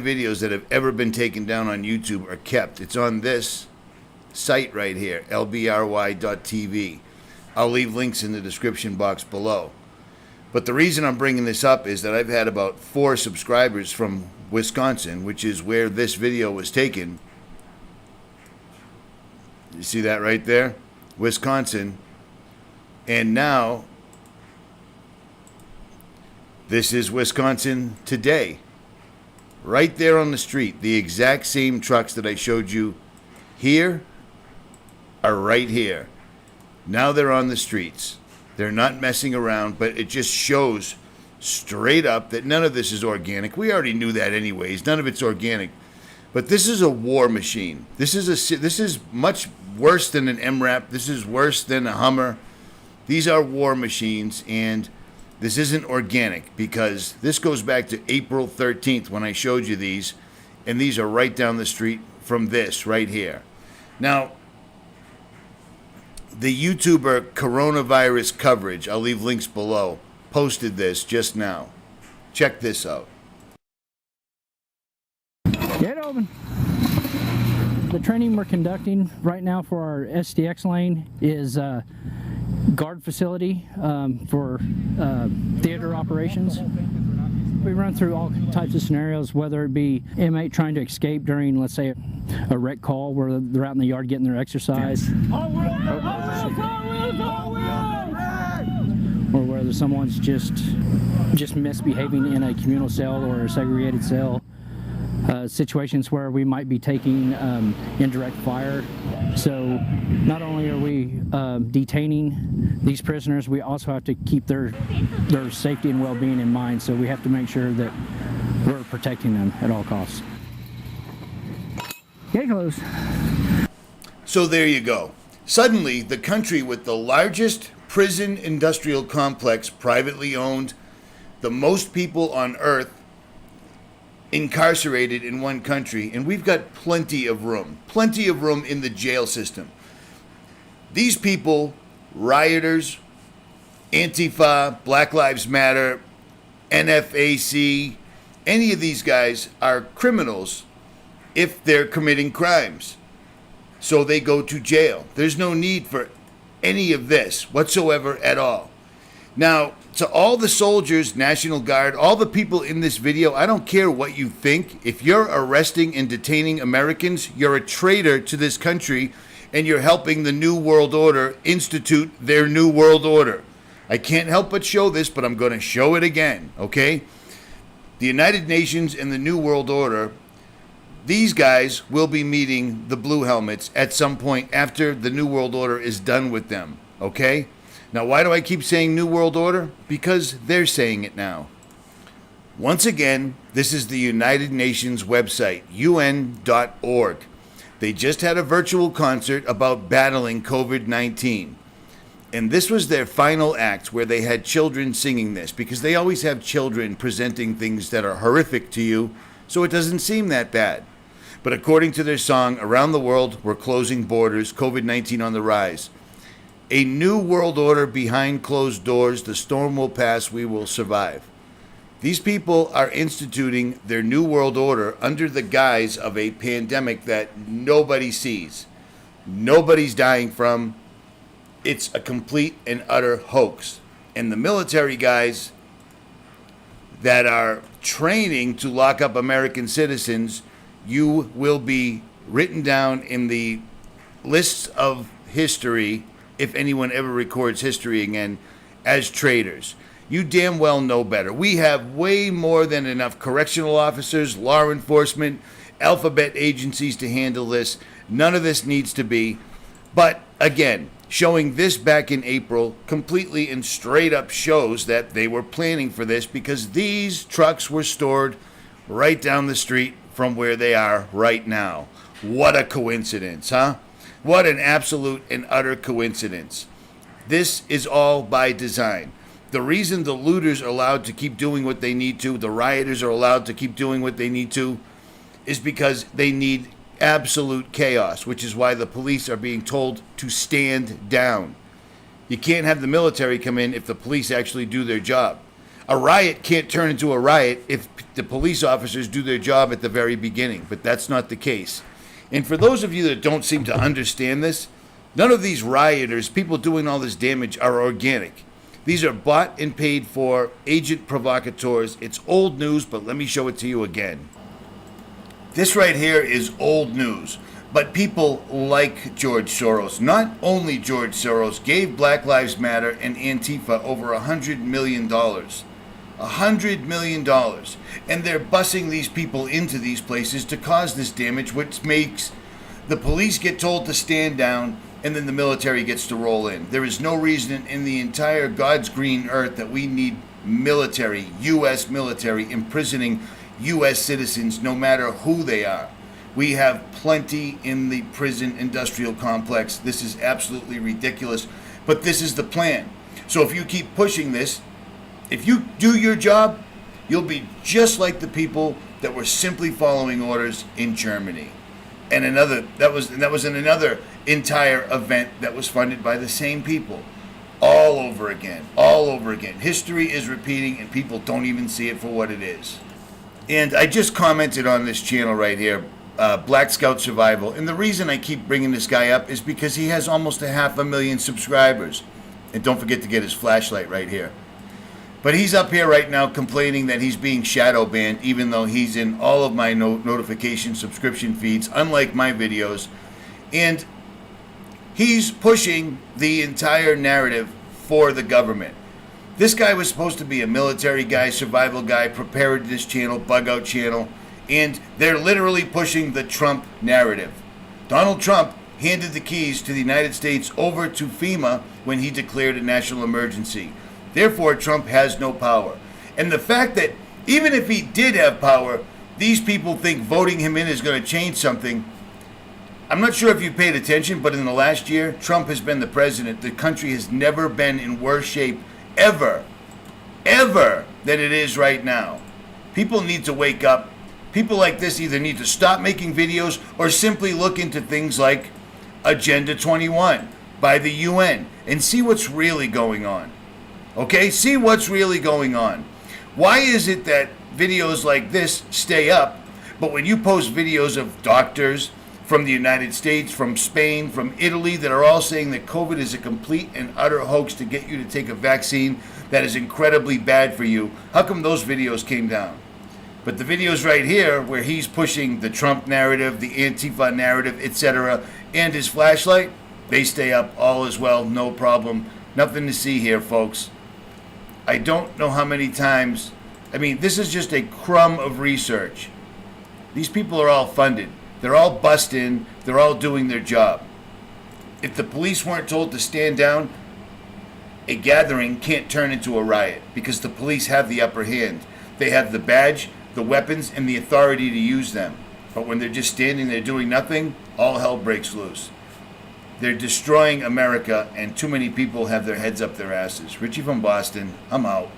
videos that have ever been taken down on YouTube are kept. It's on this site right here, lbry.tv. I'll leave links in the description box below. But the reason I'm bringing this up is that I've had about 4 subscribers from Wisconsin, which is where this video was taken. You see that right there? Wisconsin. And now, this is Wisconsin today. Right there on the street. The exact same trucks that I showed you here are right here. Now they're on the streets. They're not messing around, but it just shows straight up that none of this is organic. We already knew that anyways. None of it's organic. But this is a war machine. This is much worse than an MRAP. This is worse than a Hummer. These are war machines, and this isn't organic because this goes back to April 13th when I showed you these, and these are right down the street from this right here. Now, the YouTuber Coronavirus Coverage, I'll leave links below, posted this just now. Check this out. Get open. The training we're conducting right now for our SDX lane is guard facility for theater operations. We run through all types of scenarios, whether it be inmate trying to escape during, let's say, a rec call where they're out in the yard getting their exercise. Or whether someone's just misbehaving in a communal cell or a segregated cell. Situations where we might be taking indirect fire. So not only are we detaining these prisoners, we also have to keep their safety and well-being in mind. So we have to make sure that we're protecting them at all costs. Get close. So there you go. Suddenly, the country with the largest prison industrial complex, privately owned, the most people on earth incarcerated in one country, and we've got plenty of room in the jail system. These people, rioters, Antifa, Black Lives Matter, NFAC, any of these guys are criminals if they're committing crimes. So they go to jail. There's no need for any of this whatsoever at all. Now, to all the soldiers, National Guard, all the people in this video, I don't care what you think. If you're arresting and detaining Americans, you're a traitor to this country, and you're helping the New World Order institute their New World Order. I can't help but show this, but I'm going to show it again, okay? The United Nations and the New World Order, these guys will be meeting the Blue Helmets at some point after the New World Order is done with them, okay? Now, why do I keep saying New World Order? Because they're saying it now. Once again, this is the United Nations website, un.org. They just had a virtual concert about battling COVID-19. And this was their final act where they had children singing this, because they always have children presenting things that are horrific to you, so it doesn't seem that bad. But according to their song, around the world, we're closing borders, COVID-19 on the rise. A new world order behind closed doors. The storm will pass. We will survive. These people are instituting their new world order under the guise of a pandemic that nobody sees. Nobody's dying from. It's a complete and utter hoax. And the military guys that are training to lock up American citizens, you will be written down in the lists of history, if anyone ever records history again, as traitors. You damn well know better. We have way more than enough correctional officers, law enforcement, alphabet agencies to handle this. None of this needs to be. But again, showing this back in April completely and straight up shows that they were planning for this, because these trucks were stored right down the street from where they are right now. What a coincidence, huh? What an absolute and utter coincidence. This is all by design. The reason the looters are allowed to keep doing what they need to, the rioters are allowed to keep doing what they need to, is because they need absolute chaos, which is why the police are being told to stand down. You can't have the military come in if the police actually do their job. A riot can't turn into a riot if the police officers do their job at the very beginning, but that's not the case. And for those of you that don't seem to understand this, none of these rioters, people doing all this damage, are organic. These are bought and paid for agent provocateurs. It's old news, but let me show it to you again. This right here is old news, but people like George Soros, not only George Soros, gave Black Lives Matter and Antifa over $100 million. $100 million. And they're busing these people into these places to cause this damage, which makes the police get told to stand down, and then the military gets to roll in. There is no reason in the entire God's green earth that we need military, U.S. military, imprisoning U.S. citizens, no matter who they are. We have plenty in the prison industrial complex. This is absolutely ridiculous, but this is the plan. So if you keep pushing this, if you do your job, you'll be just like the people that were simply following orders in Germany. And that was in another entire event that was funded by the same people. All over again. History is repeating, and people don't even see it for what it is. And I just commented on this channel right here, BlackScout Survival, and the reason I keep bringing this guy up is because he has almost 500,000 subscribers. And don't forget to get his flashlight right here. But he's up here right now complaining that he's being shadow banned, even though he's in all of my notification subscription feeds, unlike my videos. And he's pushing the entire narrative for the government. This guy was supposed to be a military guy, survival guy, preparedness channel, bug out channel, and they're literally pushing the Trump narrative. Donald Trump handed the keys to the United States over to FEMA when he declared a national emergency. Therefore, Trump has no power. And the fact that even if he did have power, these people think voting him in is going to change something. I'm not sure if you paid attention, but in the last year, Trump has been the president. The country has never been in worse shape ever than it is right now. People need to wake up. People like this either need to stop making videos or simply look into things like Agenda 21 by the UN and see what's really going on. Okay, see what's really going on. Why is it that videos like this stay up, but when you post videos of doctors from the United States, from Spain, from Italy, that are all saying that COVID is a complete and utter hoax to get you to take a vaccine that is incredibly bad for you, how come those videos came down? But the videos right here, where he's pushing the Trump narrative, the Antifa narrative, etc., and his flashlight, they stay up all as well, no problem. Nothing to see here, folks. I don't know how many times, this is just a crumb of research. These people are all funded. They're all bussed in. They're all doing their job. If the police weren't told to stand down, a gathering can't turn into a riot because the police have the upper hand. They have the badge, the weapons, and the authority to use them. But when they're just standing there doing nothing, all hell breaks loose. They're destroying America, and too many people have their heads up their asses. Richie from Boston, I'm out.